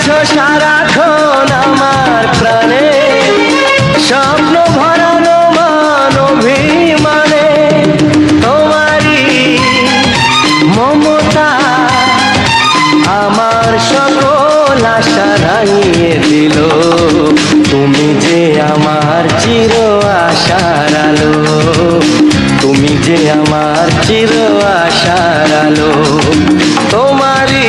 আছো সারাক্ষণ আমার প্রাণে, স্বপ্ন ভরানো মান অভিমানে, তোমারই মমতা আমার সকল আশা রাঙিয়ে দিল। তুমি যে আমার চির আশার আলো, তুমি যে আমার চির আশার আলো, তোমারই